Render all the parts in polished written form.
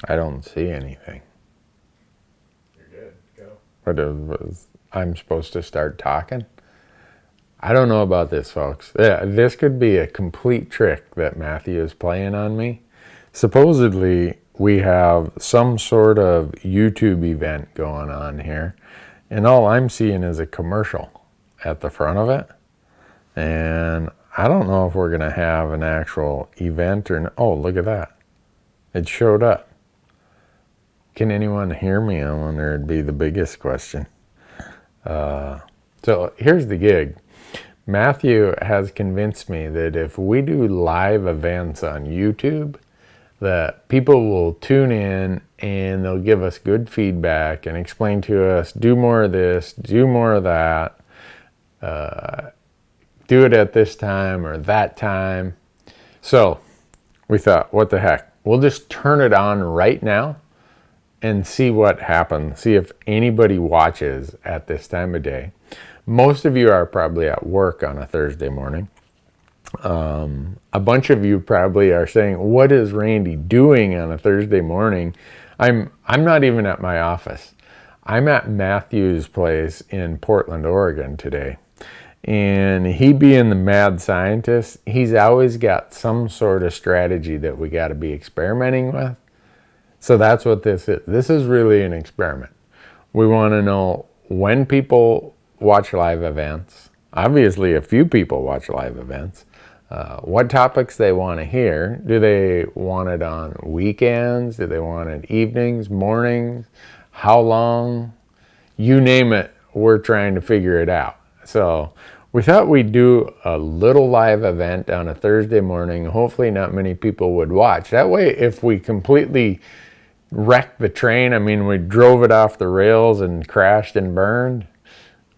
I don't see anything. You're good. Go. I'm supposed to start talking? I don't know about this, folks. Yeah, this could be a complete trick that Matthew is playing on me. Supposedly, we have some sort of YouTube event going on here, and all I'm seeing is a commercial at the front of it. And I don't know if we're going to have an actual event or not. Oh, look at that. It showed up. Can anyone hear me? I wonder, it'd be the biggest question. So here's the gig. Matthew has convinced me that if we do live events on YouTube, that people will tune in and they'll give us good feedback and explain to us, do more of this, do more of that, do it at this time or that time. So we thought, what the heck? We'll just turn it on right now and see what happens. See if anybody watches at this time of day. Most of you are probably at work on a Thursday morning. A bunch of you probably are saying, what is Randy doing on a Thursday morning? I'm not even at my office. I'm at Matthew's place in Portland, Oregon today. And he being the mad scientist, he's always got some sort of strategy that we got to be experimenting with. So that's what this is. This is really an experiment. We want to know when people watch live events. Obviously, a few people watch live events. What topics they want to hear. Do they want it on weekends? Do they want it evenings, mornings? How long? You name it, we're trying to figure it out. So we thought we'd do a little live event on a Thursday morning. Hopefully not many people would watch. That way, if we completely wrecked the train, I mean, we drove it off the rails and crashed and burned,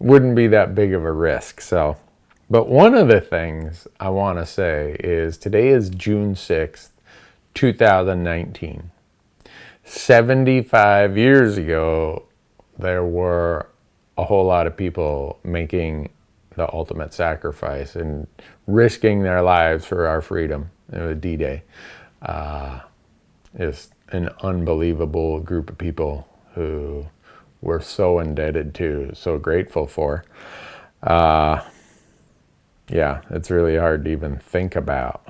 wouldn't be that big of a risk. So, but one of the things I want to say is today is June 6th, 2019. 75 years ago, there were a whole lot of people making the ultimate sacrifice and risking their lives for our freedom. It was D-Day. It's an unbelievable group of people who we're so indebted to, so grateful for. Yeah, it's really hard to even think about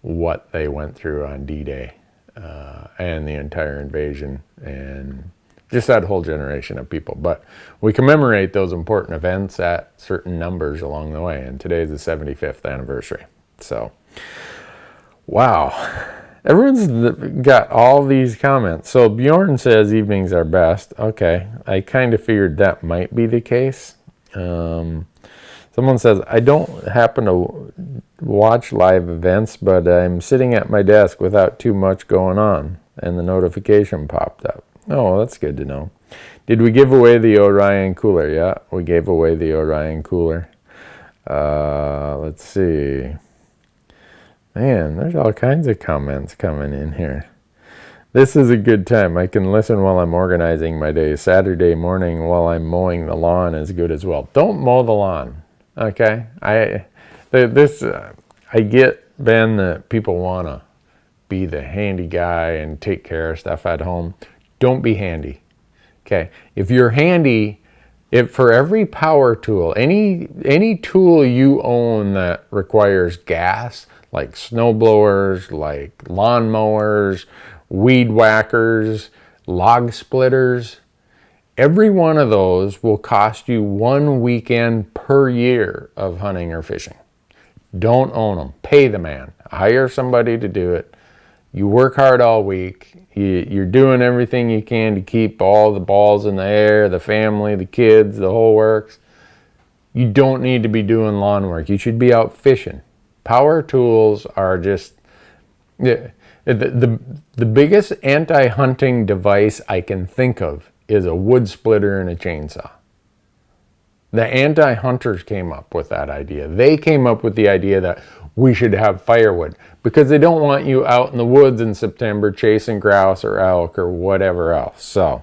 what they went through on D-Day and the entire invasion and just that whole generation of people. But we commemorate those important events at certain numbers along the way, and today is the 75th anniversary. So, wow. Everyone's got all these comments. So Bjorn says evenings are best. Okay, I kind of figured that might be the case. Someone says, I don't happen to watch live events, but I'm sitting at my desk without too much going on, and the notification popped up. Oh, that's good to know. Did we give away the Orion cooler? Yeah, we gave away the Orion cooler. Let's see. Man, there's all kinds of comments coming in here. This is a good time. I can listen while I'm organizing my day. Saturday morning while I'm mowing the lawn is good as well. Don't mow the lawn, okay? I get, Ben, that people want to be the handy guy and take care of stuff at home. Don't be handy, okay? If you're handy, if for every power tool, any tool you own that requires gas, like snow blowers, like lawn mowers, weed whackers, log splitters, every one of those will cost you 1 weekend per year of hunting or fishing. Don't own them. Pay the man. Hire somebody to do it. You work hard all week. You're doing everything you can to keep all the balls in the air, the family, the kids, the whole works. You don't need to be doing lawn work. You should be out fishing. Power tools are just the biggest anti-hunting device I can think of is a wood splitter and a chainsaw. The anti-hunters came up with that idea. They came up with the idea that we should have firewood because they don't want you out in the woods in September chasing grouse or elk or whatever else. So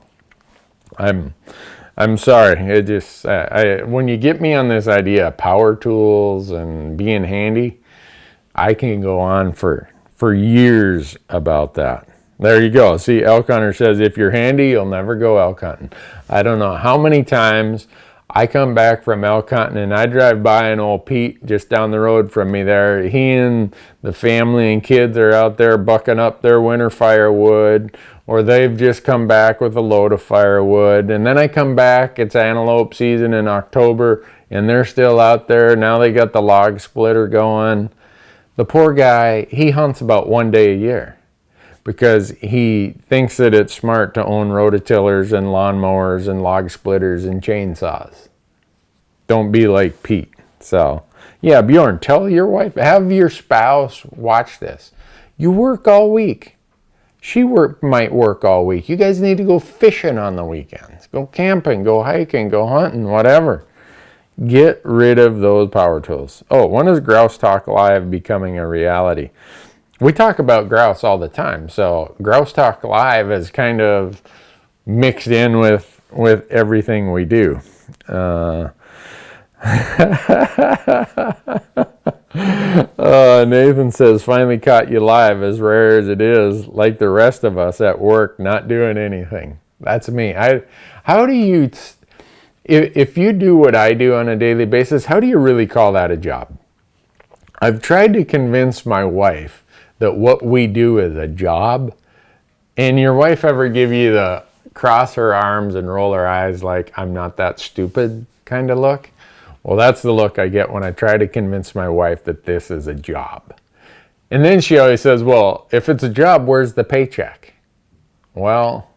I'm sorry. It just when you get me on this idea of power tools and being handy, I can go on for years about that. There you go. See, Elk Hunter says, if you're handy, you'll never go elk hunting. I don't know how many times I come back from elk hunting and I drive by an old Pete just down the road from me there. He and the family and kids are out there bucking up their winter firewood, or they've just come back with a load of firewood. And then I come back, it's antelope season in October, and they're still out there. Now they got the log splitter going. The poor guy, he hunts about 1 day a year, because he thinks that it's smart to own rototillers and lawnmowers and log splitters and chainsaws. Don't be like Pete. So, yeah, Bjorn, tell your wife, have your spouse watch this. You work all week. She might work all week. You guys need to go fishing on the weekends. Go camping, go hiking, go hunting, whatever. Get rid of those power tools. Oh, when is Grouse Talk Live becoming a reality? We talk about grouse all the time, so Grouse Talk Live is kind of mixed in with everything we do. Nathan says, finally caught you live, as rare as it is, like the rest of us at work, not doing anything. That's me. How do you, if you do what I do on a daily basis, how do you really call that a job? I've tried to convince my wife that what we do is a job. And your wife ever give you the cross her arms and roll her eyes like, I'm not that stupid kind of look? Well, that's the look I get when I try to convince my wife that this is a job. And then she always says, well, if it's a job, where's the paycheck? Well,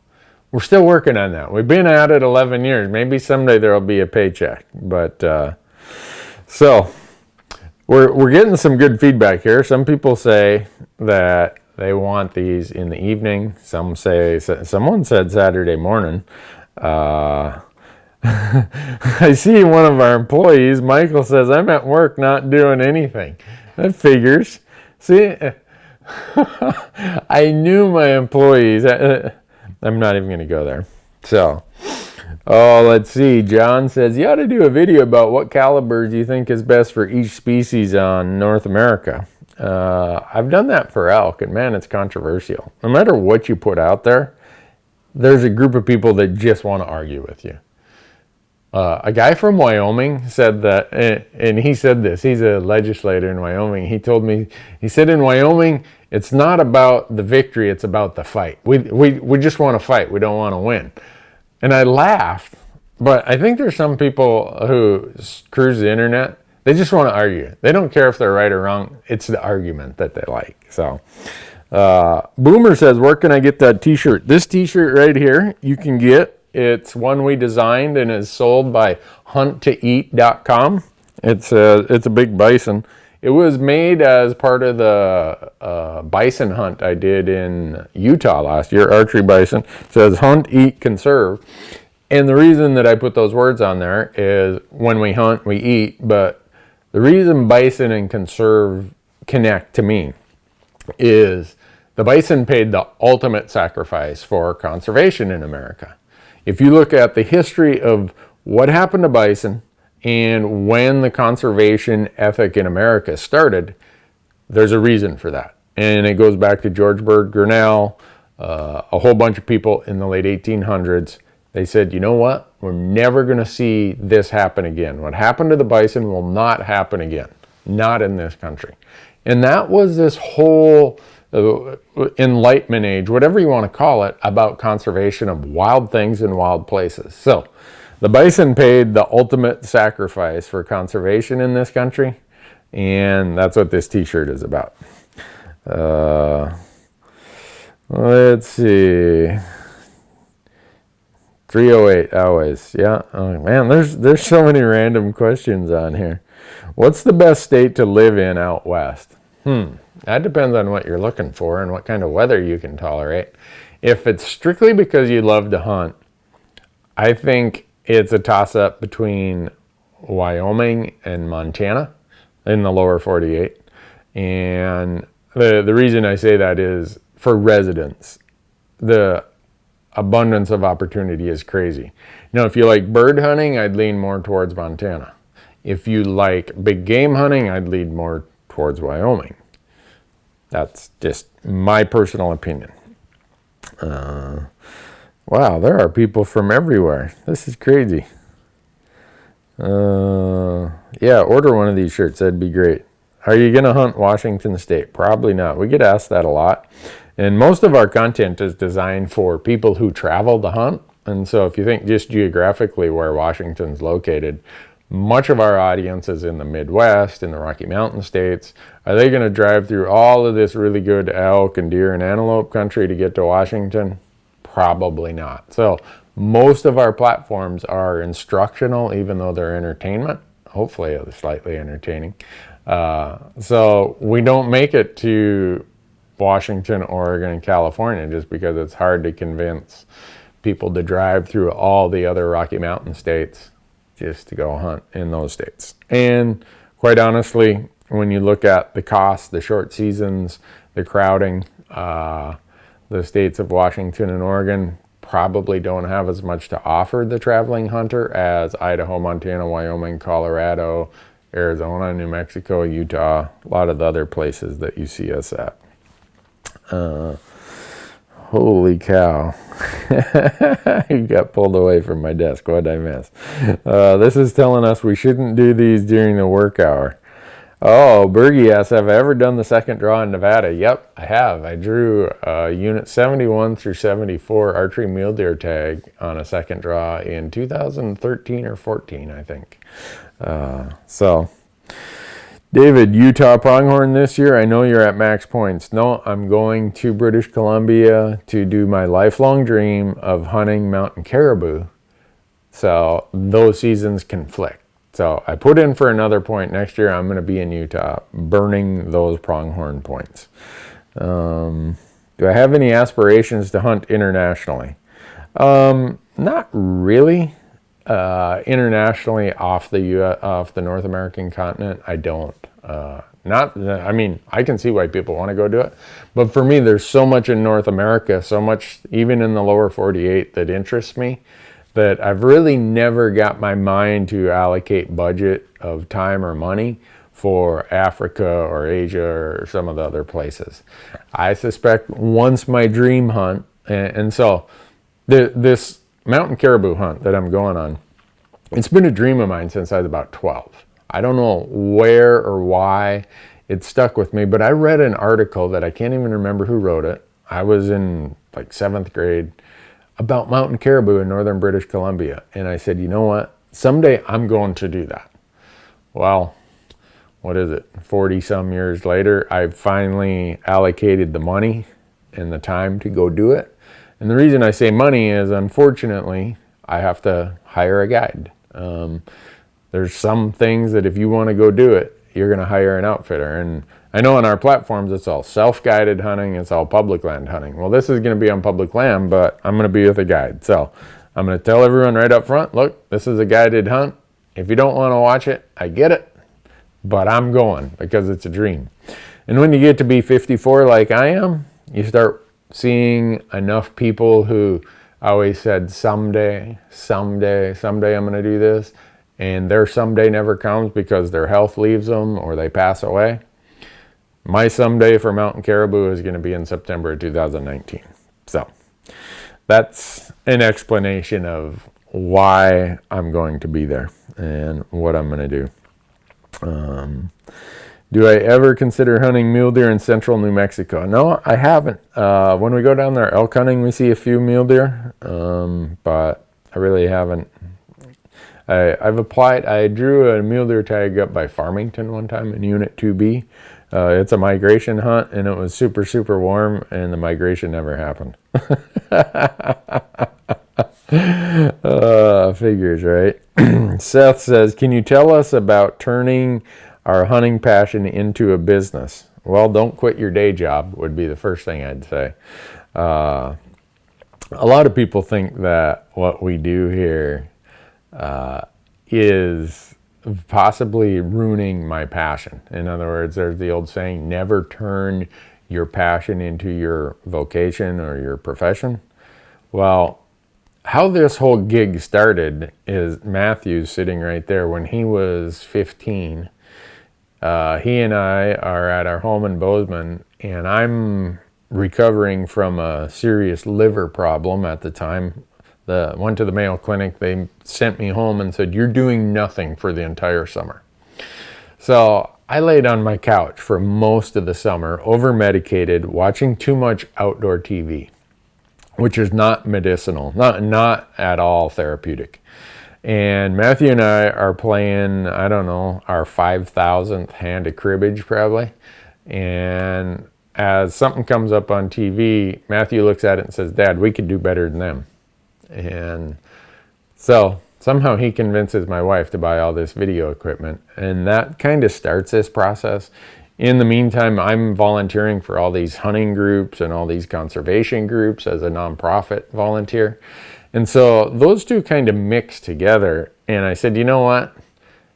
we're still working on that. We've been at it 11 years. Maybe someday there'll be a paycheck. But so we're getting some good feedback here. Some people say that they want these in the evening. Someone said Saturday morning. I see one of our employees, Michael, says, I'm at work not doing anything. That figures. See, I knew my employees. I'm not even going to go there. So, let's see. John says, you ought to do a video about what calibers you think is best for each species on North America. I've done that for elk, and man, it's controversial. No matter what you put out there, there's a group of people that just want to argue with you. A guy from Wyoming said that, and he said this, he's a legislator in Wyoming. He told me, he said, in Wyoming, it's not about the victory, it's about the fight. We just want to fight, we don't want to win. And I laughed, but I think there's some people who cruise the internet, they just want to argue. They don't care if they're right or wrong, it's the argument that they like. So, Boomer says, where can I get that t-shirt? This t-shirt right here, you can get. It's one we designed and is sold by hunttoeat.com. It's a big bison. It was made as part of the bison hunt I did in Utah last year, archery bison. It says hunt, eat, conserve. And the reason that I put those words on there is when we hunt, we eat. But the reason bison and conserve connect to me is the bison paid the ultimate sacrifice for conservation in America. If you look at the history of what happened to bison and when the conservation ethic in America started, there's a reason for that. And it goes back to George Bird Grinnell, a whole bunch of people in the late 1800s. They said, you know what? We're never going to see this happen again. What happened to the bison will not happen again. Not in this country. And that was this whole Enlightenment age, whatever you want to call it, about conservation of wild things in wild places. So the bison paid the ultimate sacrifice for conservation in this country, and that's what this t-shirt is about. Let's see. 308 always. Yeah. Oh man, there's so many random questions on here. What's the best state to live in out west? That depends on what you're looking for and what kind of weather you can tolerate. If it's strictly because you love to hunt, I think it's a toss-up between Wyoming and Montana in the lower 48. And the reason I say that is for residents, the abundance of opportunity is crazy. Now, if you like bird hunting, I'd lean more towards Montana. If you like big game hunting, I'd lean more towards Wyoming. That's just my personal opinion. Wow, there are people from everywhere. This is crazy. Yeah, order one of these shirts. That'd be great. Are you going to hunt Washington State? Probably not. We get asked that a lot. And most of our content is designed for people who travel to hunt. And so if you think just geographically where Washington's located, much of our audience is in the Midwest, in the Rocky Mountain states. Are they going to drive through all of this really good elk and deer and antelope country to get to Washington? Probably not. So most of our platforms are instructional, even though they're entertainment. Hopefully they're slightly entertaining. So we don't make it to Washington, Oregon, and California just because it's hard to convince people to drive through all the other Rocky Mountain states just to go hunt in those states. And quite honestly, when you look at the cost, the short seasons, the crowding, the states of Washington and Oregon probably don't have as much to offer the traveling hunter as Idaho, Montana, Wyoming, Colorado, Arizona, New Mexico, Utah, a lot of the other places that you see us at. Holy cow. You got pulled away from my desk. What did I miss? This is telling us we shouldn't do these during the work hour. Oh, Bergie asks, have I ever done the second draw in Nevada? Yep, I have. I drew unit 71 through 74 archery mule deer tag on a second draw in 2013 or 14, I think. So, David, Utah pronghorn this year? I know you're at max points. No, I'm going to British Columbia to do my lifelong dream of hunting mountain caribou. So those seasons conflict. So I put in for another point. Next year I'm going to be in Utah burning those pronghorn points. Do I have any aspirations to hunt internationally? Not really. Internationally off the North American continent, I don't. I mean, I can see why people want to go do it, but for me, there's so much in North America, so much even in the lower 48 that interests me, that I've really never got my mind to allocate budget of time or money for Africa or Asia or some of the other places. I suspect once my dream hunt, and so this mountain caribou hunt that I'm going on, it's been a dream of mine since I was about 12. I don't know where or why it stuck with me, but I read an article that I can't even remember who wrote it. I was in like 7th grade, about mountain caribou in northern British Columbia. And I said, you know what? Someday I'm going to do that. Well, what is it? 40 some years later, I've finally allocated the money and the time to go do it. And the reason I say money is, unfortunately, I have to hire a guide. There's some things that if you want to go do it, you're going to hire an outfitter. And I know on our platforms, it's all self-guided hunting. It's all public land hunting. Well, this is going to be on public land, but I'm going to be with a guide. So I'm going to tell everyone right up front, look, this is a guided hunt. If you don't want to watch it, I get it, but I'm going because it's a dream. And when you get to be 54 like I am, you start seeing enough people who always said someday I'm going to do this, and their someday never comes because their health leaves them or they pass away. My someday for mountain caribou is going to be in September of 2019. So that's an explanation of why I'm going to be there and what I'm going to do. Do I ever consider hunting mule deer in central New Mexico? No, I haven't. When we go down there elk hunting, we see a few mule deer, but I really haven't. I've applied. I drew a mule deer tag up by Farmington one time in Unit 2B. It's a migration hunt, and it was super, super warm, and the migration never happened. Figures, right? Seth says, can you tell us about turning our hunting passion into a business? Well, don't quit your day job would be the first thing I'd say. A lot of people think that what we do here is possibly ruining my passion. In other words, there's the old saying, never turn your passion into your vocation or your profession. Well, how this whole gig started is Matthew's sitting right there. When he was 15, he and I are at our home in Bozeman, and I'm recovering from a serious liver problem at the time. Went to the Mayo Clinic. They sent me home and said, "You're doing nothing for the entire summer." So I laid on my couch for most of the summer, over-medicated, watching too much outdoor TV, which is not medicinal, not at all therapeutic. And Matthew and I are playing, I don't know, our 5,000th hand of cribbage probably. And as something comes up on TV, Matthew looks at it and says, "Dad, we could do better than them." And so somehow he convinces my wife to buy all this video equipment. And that kind of starts this process. In the meantime, I'm volunteering for all these hunting groups and all these conservation groups as a nonprofit volunteer. And so those two kind of mix together. And I said, you know what?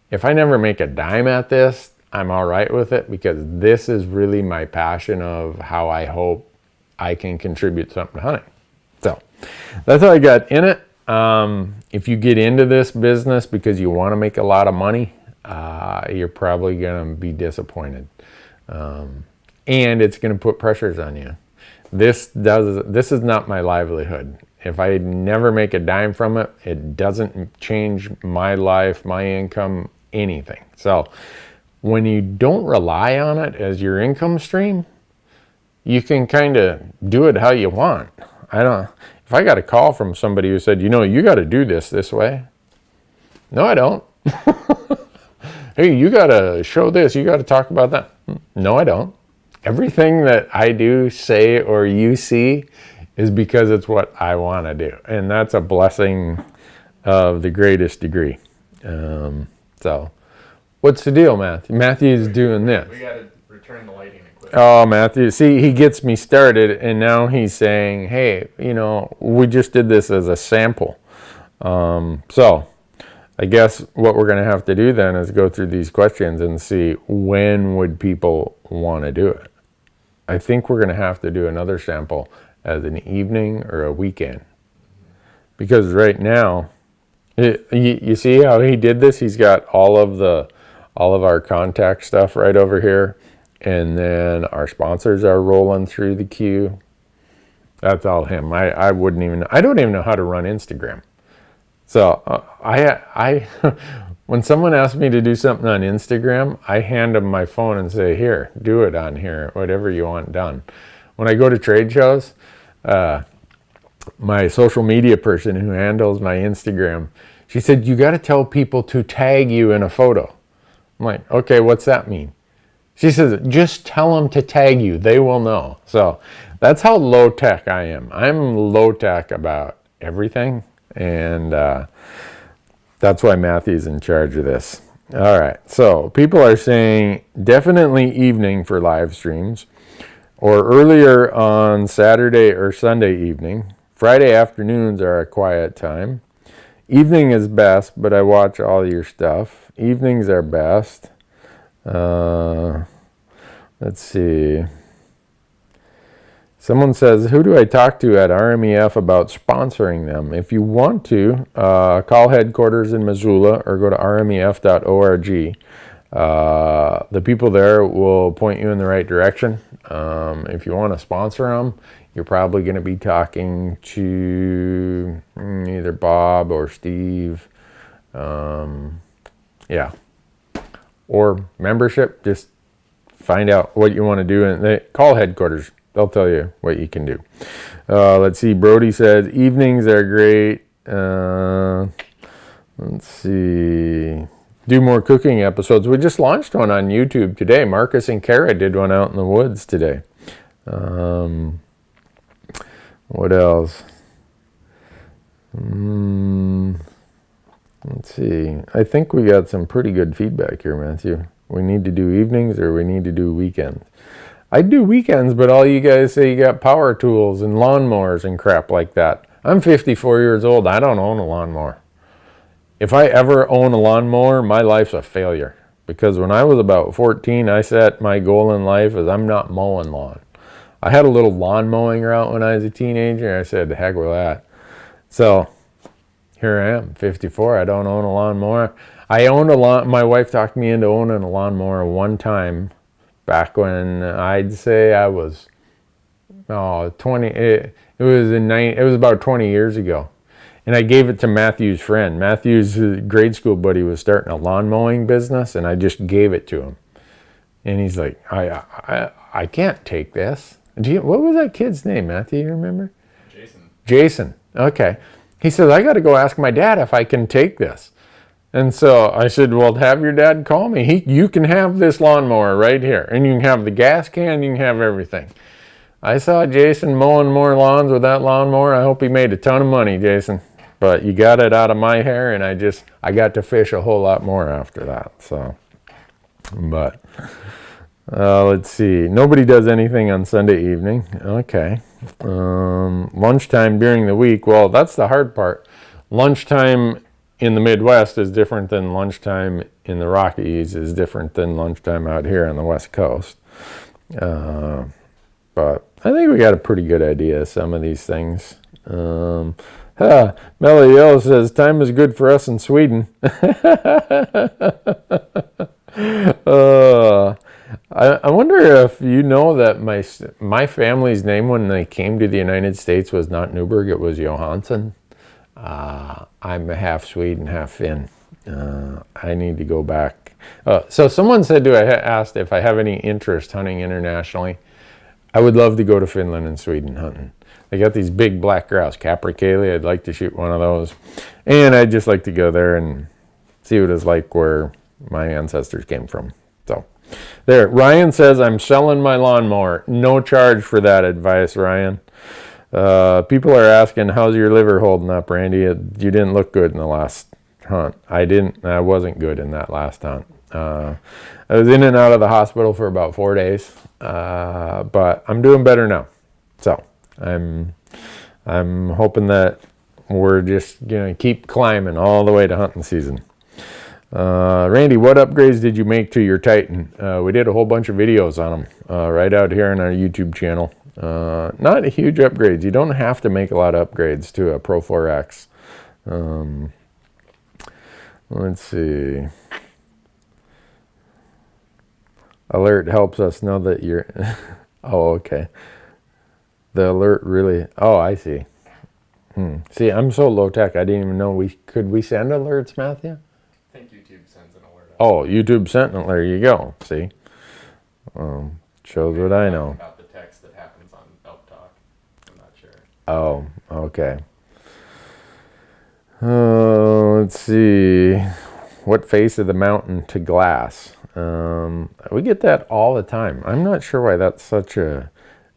If I never make a dime at this, I'm all right with it, because this is really my passion of how I hope I can contribute something to hunting. So that's how I got in it. If you get into this business because you want to make a lot of money, you're probably going to be disappointed. And it's going to put pressures on you. This is not my livelihood. If I never make a dime from it, it doesn't change my life, my income, anything. So when you don't rely on it as your income stream, you can kind of do it how you want. If I got a call from somebody who said, you got to do this way. No, I don't. Hey, you got to show this. You got to talk about that. No, I don't. Everything that I do, say, or you see is because it's what I want to do. And that's a blessing of the greatest degree. So what's the deal, Matthew? Matthew's doing this. We got to return the lighting equipment. Oh, Matthew, see, he gets me started, and now he's saying, hey, we just did this as a sample. So I guess what we're going to have to do then is go through these questions and see when would people want to do it. I think we're going to have to do another sample as an evening or a weekend. Because right now, you see how he did this? He's got all of our contact stuff right over here. And then our sponsors are rolling through the queue. That's all him. I don't even know how to run Instagram. So I when someone asks me to do something on Instagram, I hand them my phone and say, here, do it on here, whatever you want done. When I go to trade shows, my social media person who handles my Instagram, she said, you got to tell people to tag you in a photo. I'm like, okay, what's that mean? She says, just tell them to tag you. They will know. So that's how low tech I am. I'm low tech about everything. And that's why Matthew's in charge of this. All right. So people are saying definitely evening for live streams, or earlier on Saturday or Sunday evening. Friday afternoons are a quiet time. Evening is best, but I watch all your stuff. Evenings are best. Let's see. Someone says, who do I talk to at RMEF about sponsoring them? If you want to, call headquarters in Missoula or go to rmef.org. The people there will point you in the right direction. If you want to sponsor them, you're probably going to be talking to either Bob or Steve. Yeah. Or membership. Just find out what you want to do and call headquarters. They'll tell you what you can do. Let's see. Brody says evenings are great. Let's see. Do more cooking episodes. We just launched one on YouTube today. Marcus and Kara did one out in the woods today. What else? Let's see. I think we got some pretty good feedback here, Matthew. We need to do evenings or we need to do weekends. I do weekends, but all you guys say you got power tools and lawnmowers and crap like that. I'm 54 years old. I don't own a lawnmower. If I ever own a lawnmower, my life's a failure. Because when I was about 14, I set my goal in life as I'm not mowing lawn. I had a little lawn mowing route when I was a teenager. I said, the heck with that. So here I am, 54. I don't own a lawnmower. I owned a lawn. My wife talked me into owning a lawnmower one time back when I'd say I was Oh, 20. It was about 20 years ago. And I gave it to Matthew's friend. Matthew's grade school buddy was starting a lawn mowing business, and I just gave it to him. And he's like, I can't take this. What was that kid's name, Matthew? You remember? Jason. Jason. Okay. He says, I got to go ask my dad if I can take this. And so I said, well, have your dad call me. You can have this lawnmower right here. And you can have the gas can, you can have everything. I saw Jason mowing more lawns with that lawnmower. I hope he made a ton of money, Jason. But you got it out of my hair, and I got to fish a whole lot more after that. So, but let's see. Nobody does anything on Sunday evening. Okay. Lunchtime during the week. Well, that's the hard part. Lunchtime in the Midwest is different than lunchtime in the Rockies, is different than lunchtime out here on the West Coast. But I think we got a pretty good idea of some of these things. Melly says, time is good for us in Sweden. I wonder if you know that my family's name when they came to the United States was not Newberg, it was Johansson. I'm half Swede and half Finn. I need to go back. So someone said asked if I have any interest hunting internationally. I would love to go to Finland and Sweden hunting. They got these big black grouse, capercaillie. I'd like to shoot one of those. And I'd just like to go there and see what it's like where my ancestors came from. So there, Ryan says, I'm selling my lawnmower. No charge for that advice, Ryan. People are asking, how's your liver holding up, Randy? You didn't look good in the last hunt. I wasn't good in that last hunt. I was in and out of the hospital for about 4 days, but I'm doing better now. So I'm hoping that we're just gonna keep climbing all the way to hunting season. Randy, what upgrades did you make to your Titan? We did a whole bunch of videos on them right out here on our YouTube channel. Not huge upgrades. You don't have to make a lot of upgrades to a Pro 4X. Let's see. Alert helps us know that you're... Oh, okay. The alert really... Oh, I see. See, I'm so low tech, I didn't even know could we send alerts, Matthew? I think YouTube sends an alert. Oh, YouTube sent an alert. There you go. See? Shows what I know. About the text that happens on Elk Talk. I'm not sure. Oh, okay. Let's see. What face of the mountain to glass? We get that all the time. I'm not sure why that's such a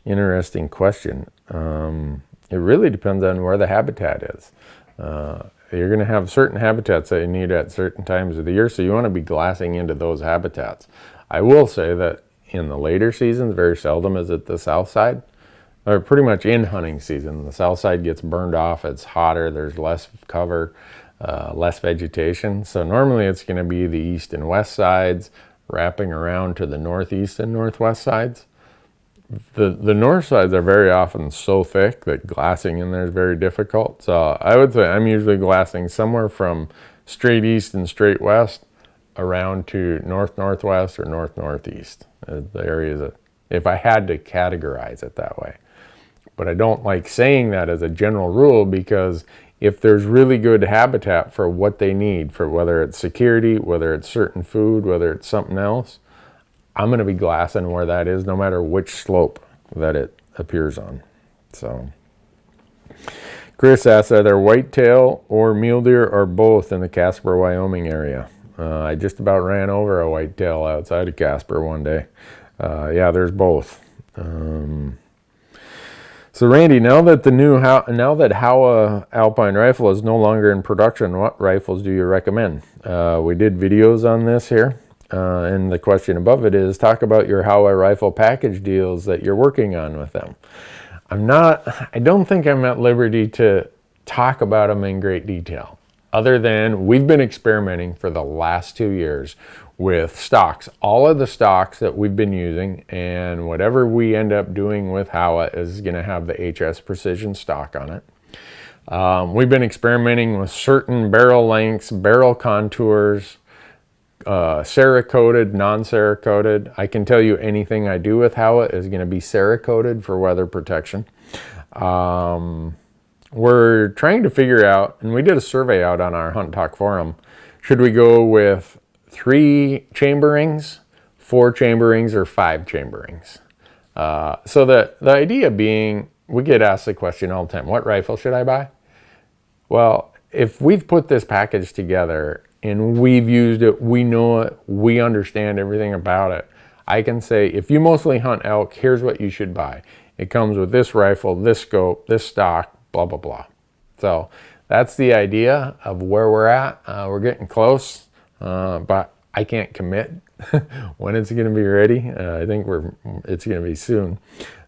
interesting question. It really depends on where the habitat is. You're going to have certain habitats that you need at certain times of the year, so you want to be glassing into those habitats. I will say that in the later seasons, very seldom is it the south side, or pretty much in hunting season. The south side gets burned off, it's hotter, there's less cover, less vegetation. So normally it's going to be the east and west sides, wrapping around to the northeast and northwest sides. The north sides are very often so thick that glassing in there is very difficult. So I would say I'm usually glassing somewhere from straight east and straight west around to north northwest or north northeast. The areas that, if I had to categorize it that way. But I don't like saying that as a general rule, because if there's really good habitat for what they need, for whether it's security, whether it's certain food, whether it's something else, I'm going to be glassing where that is, no matter which slope that it appears on. So, Chris asks, are there whitetail or mule deer or both in the Casper, Wyoming area? I just about ran over a whitetail outside of Casper one day. Yeah, there's both. So Randy, now that Howa Alpine rifle is no longer in production, what rifles do you recommend? We did videos on this here. And the question above it is, talk about your Howa rifle package deals that you're working on with them. I don't think I'm at liberty to talk about them in great detail, other than we've been experimenting for the last 2 years with stocks. All of the stocks that we've been using, and whatever we end up doing with Howa is going to have the HS Precision stock on it. We've been experimenting with certain barrel lengths, barrel contours, Cerakoted, non-Cerakoted. I can tell you anything I do with Howa is going to be Cerakoted for weather protection. We're trying to figure out, and we did a survey out on our Hunt Talk forum, should we go with 3 chamberings, 4 chamberings, or 5 chamberings? So the idea being, we get asked the question all the time, what rifle should I buy? Well, if we've put this package together and we've used it, we know it, we understand everything about it, I can say, if you mostly hunt elk, here's what you should buy. It comes with this rifle, this scope, this stock, blah, blah, blah. So that's the idea of where we're at. We're getting close, but I can't commit when it's going to be ready. I think it's going to be soon.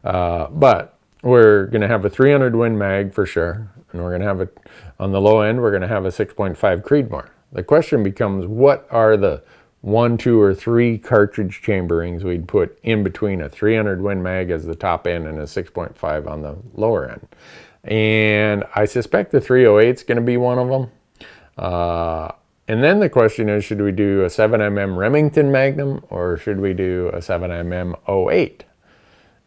But we're going to have a 300 Win Mag for sure. And we're going to have it on the low end, we're going to have a 6.5 Creedmoor. The question becomes, what are the 1, 2, or 3 cartridge chamberings we'd put in between a 300 Win Mag as the top end and a 6.5 on the lower end? And I suspect the 308 is going to be one of them. And then the question is, should we do a 7mm Remington Magnum or should we do a 7mm 08?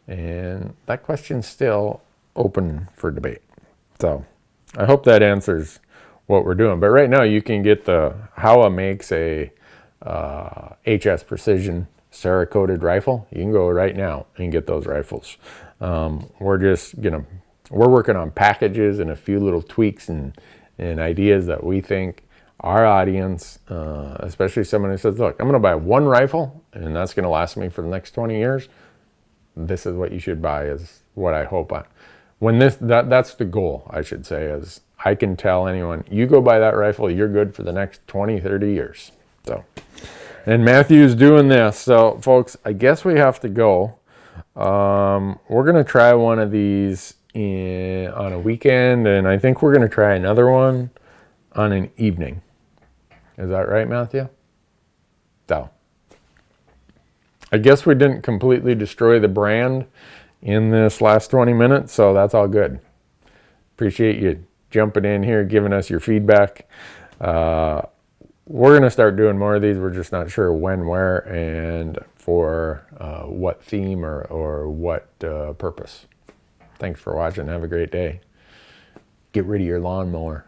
And that question's still open for debate. So I hope that answers what we're doing. But right now you can get Howa makes a HS Precision Cerakoted rifle. You can go right now and get those rifles. We're working on packages and a few little tweaks and ideas that we think our audience, especially someone who says, look, I'm going to buy one rifle and that's going to last me for the next 20 years. This is what you should buy, is what I hope. That's the goal, I should say, is I can tell anyone, you go buy that rifle, you're good for the next 20, 30 years. So, and Matthew's doing this. So folks, I guess we have to go. We're going to try one of these on a weekend, and I think we're going to try another one on an evening. Is that right, Matthew? So, I guess we didn't completely destroy the brand in this last 20 minutes, so that's all good. Appreciate you jumping in here, giving us your feedback. We're going to start doing more of these. We're just not sure when, where, and for what theme or what purpose. Thanks for watching. Have a great day. Get rid of your lawnmower.